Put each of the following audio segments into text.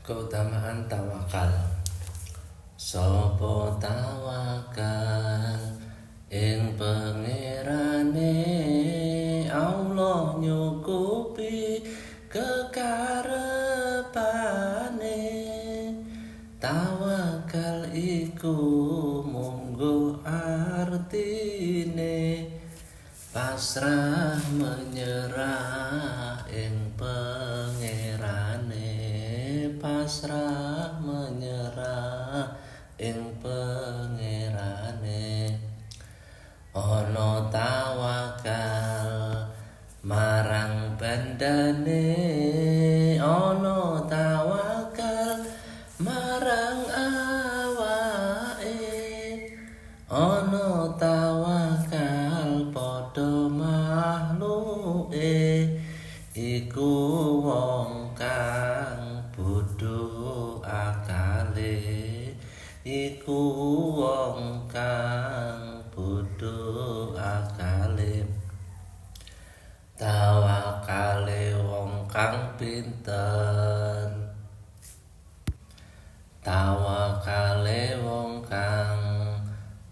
Keutamaan tawakal. Sopo tawakal ing pangerane Allah nyukupi kekarepane. Tawakal iku munggo artine pasrah menyerah ing pangerane, pasrah menyerah ing pangerane. Ana tawakal marang bandane, ana tawakal marang awake, ana tawakal padha makhluke. Iku wong kang bodho akale, iku wong kang bodho akale. Tawakale wong kang pinter, tawakale wong kang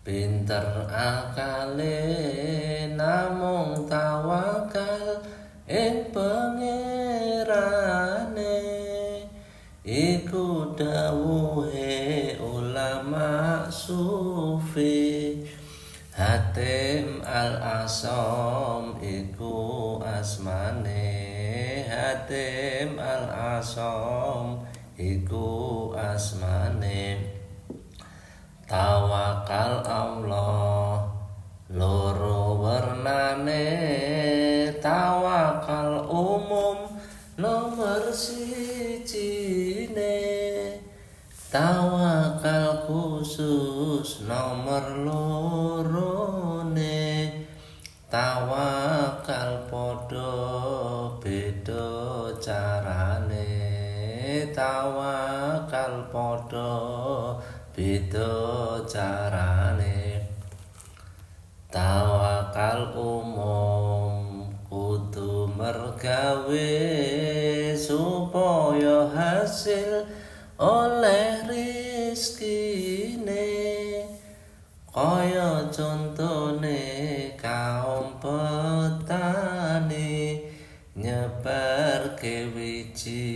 pinter akale, namung tawakal ing pangerane. Iku dawuhe ulama sufi. Hatim al-Asom iku asmane, Hatim al-Asom iku asmane. Tawakal Allah loro wernane, tawakal umum nomor sijine, tawakal khusus nomor lorone. Tawakal podo beda carane, tawakal podo beda carane. Tawakal umum kudu mergawe supaya hasil oleh rizkine. Kaya contone kaum petani nyebarke wiji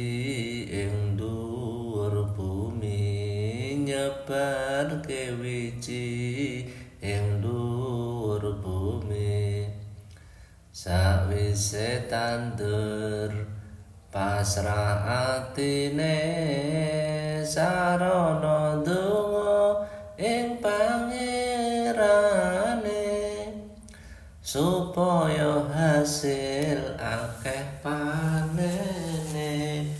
ing dhuwur bumi, nyebarke wiji ing dhuwur bumi. Sawise tandur pasrah atine, sarana donga ing pangerane, supaya hasil akeh panene.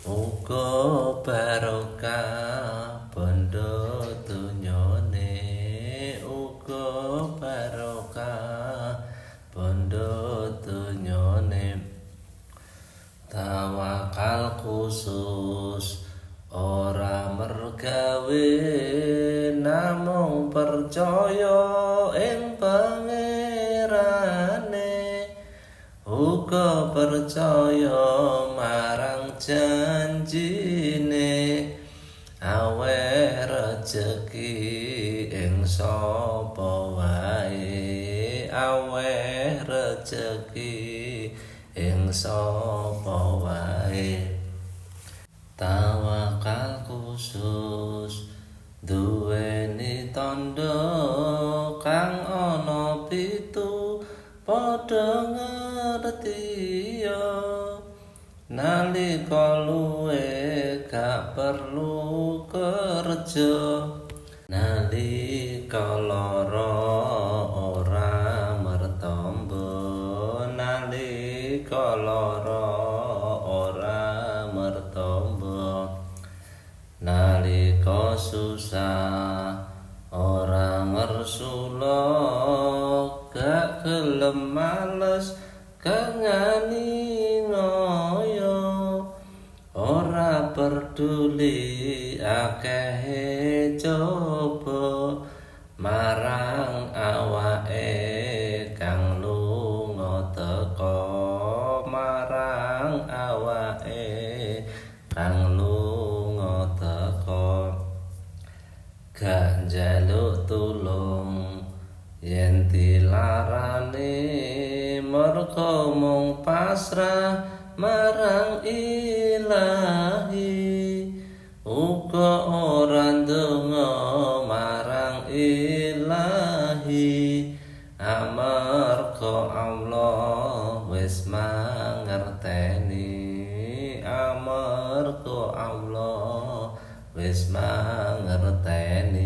Uga barokah bondo dunyane, uga barokah bondo dunyane. Tawakal khusus ora mergawe, namung percaya ing pangerane. Uga percaya marang janjine, aweh rejeki ing sapa wae, aweh rejeki ing sapa wae. Tawakal khusus duweni tandha kang ana pitu, padha ngertiya. Nalika luwe gak perlu kerja, nalika lara ora mertamba, nalika lara ora mertamba. Nalika susah ora ngersula, gak gelem males kengani ngoyo. Ora peduli akehe coba marang awake kang lunga teka, marang awake kang lunga amarga mung pasrah marang Ilahi, uga ora ndonga marang Ilahi, amarga Allah wis mangerteni, amarga Allah wis mangerteni.